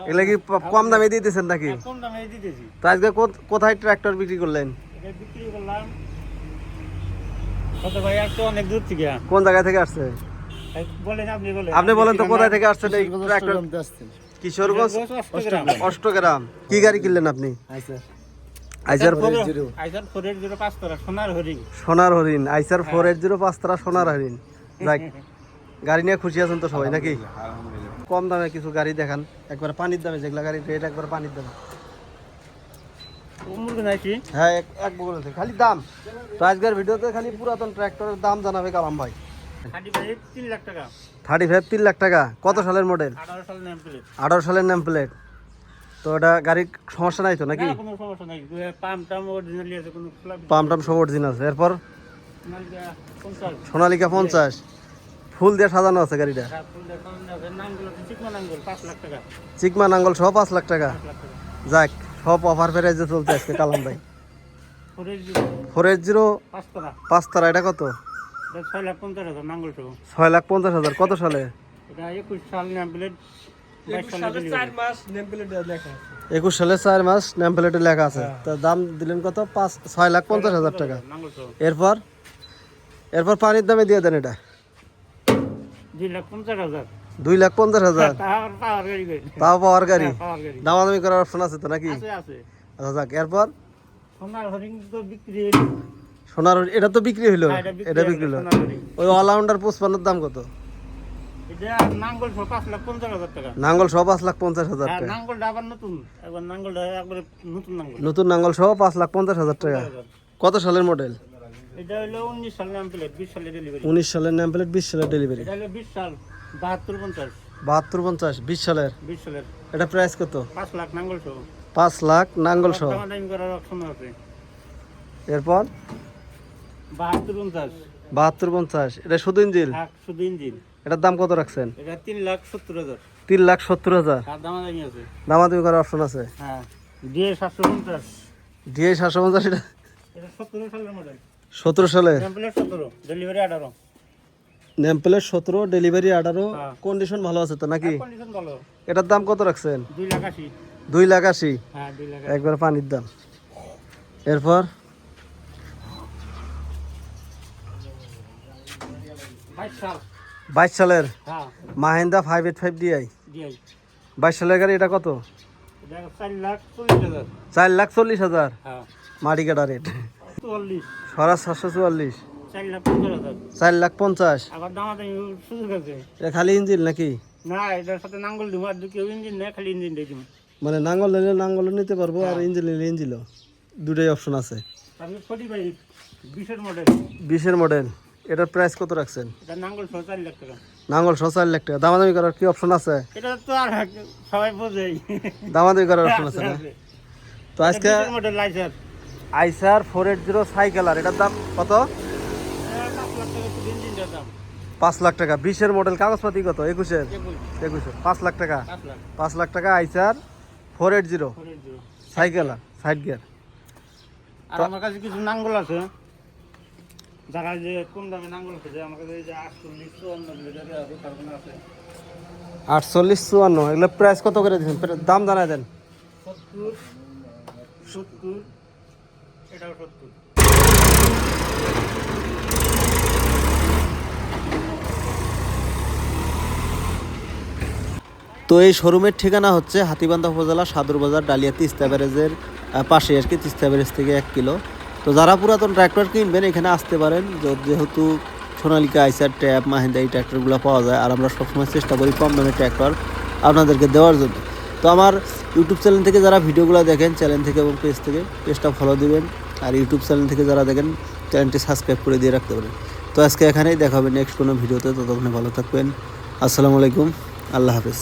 এগুলা কি কম দামে দিতেছেন নাকি? কম দামে দিতেছি। তো আজকে কোথায় ট্রাক্টর বিক্রি করলেন? এটা বিক্রি করলাম কত ভাই, আর তো অনেক দূর থেকে। কোন জায়গা থেকে আসছে? বলেন, আপনি বলেন তো কোথায় থেকে আসছেন এই ট্রাক্টর? কিশোরগঞ্জ অষ্টগ্রাম। কি গাড়ি কিনলেন আপনি? আইসার 480 পাঁচতরা সোনার হরিণ। আইসার 480 পাঁচতরা সোনার হরিণ। যাক, গাড়ি নিয়ে খুশি আছেন তো সবাই নাকি? কম দামে কিছু গাড়ি দেখান, একবার পানির দামে, যেগুলা গাড়ি রেট একবার পানির দামে। হ্যাঁ, এক বগল আছে খালি দাম। তো আজকের ভিডিওতে খালি পুরাতন ট্রাক্টরের দাম জানাবে কালাম ভাই। 3 লাখ টাকা। 35 3 লাখ টাকা। কত সালের মডেল? 18 সালের নেম প্লেট। 18 সালের নেম প্লেট। তো এটা গাড়ির সমস্যা নাই তো নাকি? কোনো সমস্যা নাই, পাম্প টাম অরিজিনালি আছে, কোনো পাম্প টাম সব অরিজিনাল আছে। এরপর সোনালিকা 50। সোনালিকা 50 ফুল দিয়ে সাজানো আছে গাড়িটা। চিকমা নাঙ্গল সহ 5 লাখ টাকা। যাক, সব অফার প্রাইসে চলছে আজকে কালাম ভাই। 480 পাঁচতরা, এটা কত? 6,50,000 নাঙ্গল সহ। 6,50,000। কত সালে? এটা 21 সাল নেম প্লেট। 21 সালে 4 মাস নেম প্লেটে লেখা আছে। তো দাম দিলেন কত? 6,50,000 টাকা। এরপর পানির দামে দিয়ে দেন এটা 2,50,000। 2,50,000। তাও পাওয়ার গাড়ি। দামাদামি করার অপশন আছে তো নাকি? আচ্ছা যাক, এরপর সোনার হরিণ, এটা তো বিক্রি হইলো। এটা বিক্রি হলো। ওই অলরাউন্ডার 55 দাম কত? নাঙ্গল সহ 5,50,000 টাকা। নাঙ্গল সহ 5,50,000 টাকা। নাঙ্গলটা আবার নতুন, একবার নাঙ্গলটা একবারে নতুন নাঙ্গল। নতুন নাঙ্গল সহ 5,50,000 টাকা। কত সালের মডেল? এটা হলো 19 সালের নেম প্লেট, 20 সালের ডেলিভারি। 19 সালের নেম প্লেট, 20 সালের ডেলিভারি। এটা হলো 20 সাল, 7250। 7250 20 সালের। 20 সালের। এটা প্রাইস কত? 5 লাখ নাঙ্গল সহ। 5 লাখ নাঙ্গল সহ। দামাদামি করার অপশন আছে। এরপর 7250। 7250। এটা শুধু ইঞ্জিন? হ্যাঁ, শুধু ইঞ্জিন। এটার দাম কত রাখছেন? এটা 3,70,000। 3,70,000। আর দামাদামি আছে। দামাদামি করার অপশন আছে। হ্যাঁ, DA 750। DA 750। এটা 17 সালের মডেল। 17 সালের। Name plate 17, delivery 18। Name plate 17, delivery 18। Condition ভালো আছে তো নাকি? কন্ডিশন ভালো। এটার দাম কত রাখছেন? 2,80,000। 2,80,000। হ্যাঁ, 2,80,000। একবার পানির দাম। এরপর 22 সালের হ্যাঁ, মাহিন্দ্রা 585 DI। 22 সালের গাড়ি। এটা কত? এটা 4,40,000। 4,40,000। হ্যাঁ, মাটি কাটা রেট। 44। সরাস 744। 4,50,000। 4,50,000। আবার দামাদামি সুযোগ আছে। এটা খালি ইঞ্জিন নাকি? না, এটার সাথে নাঙ্গল দিব, আর কেউ ইঞ্জিন নেই, খালি ইঞ্জিন দিয়ে দিব। মানে নাঙ্গল নিলে নাঙ্গল নিতে পারবো, আর ইঞ্জিন নিলে ইঞ্জিনও, দুটোই অপশন আছে। আমি 45 20-এর মডেল। 20-এর মডেল। এটার প্রাইস কত রাখছেন? এটা নাঙ্গল সহ 4 লাখ টাকা। নাঙ্গল সহ 4 লাখ টাকা। দামাদামি করার কি অপশন আছে? এটা তো আর সবাই বোঝেই। দামাদামি করার অপশন আছে না? তো আজকে মডেল লাইসার আইসার 480 সাইকেলার, এটার দাম কত? 5 লাখ টাকা শুধু ইঞ্জিনটার দাম। 5 লাখ টাকা। 20-এর মডেল। কাগজপাতি কত? 21-এর। 21। 5 লাখ টাকা। 5 লাখ। 5 লাখ টাকা আইসার 480 সাইকেলার, সাইড গিয়ার। আর আমার কাছে কিছু নাঙ্গল আছে, যারা যে কম দামে নাঙ্গল আছে, আমার কাছে এই যে 48-54 আছে। 48-54। এগুলো প্রাইস কত করে দিচ্ছেন? দাম জানাই দেন। 70 এটাও 70। তো এই শোরুমের ঠিকানা হচ্ছে হাতীবান্ধা উপজেলা সাদুরবাজার ডালিয়া তিস্তা ব্যারেজের পাশে আর কি, তিস্তা ব্যারেজ থেকে 1 কিলো। তো যারা পুরাতন ট্র্যাক্টর কিনবেন এখানে আসতে পারেন, যেহেতু সোনালিকা, আইসার, ট্যাব, মাহিন্দ্রা এই ট্র্যাক্টরগুলো পাওয়া যায়। আর আমরা সবসময় চেষ্টা করি কম দামে ট্র্যাক্টর আপনাদেরকে দেওয়ার জন্য। তো আমার ইউটিউব চ্যানেল থেকে যারা ভিডিওগুলো দেখেন, চ্যানেল থেকে এবং পেজ থেকে, পেজটা ফলো দিবেন। আর ইউটিউব চ্যানেল থেকে যারা দেখেন, চ্যানেলটি সাবস্ক্রাইব করে দিয়ে রাখতে পারেন। তো আজকে এখানেই দেখা হবে নেক্সট কোনো ভিডিওতে। ততক্ষণে ভালো থাকবেন। আসসালামু আলাইকুম, আল্লাহ হাফেজ।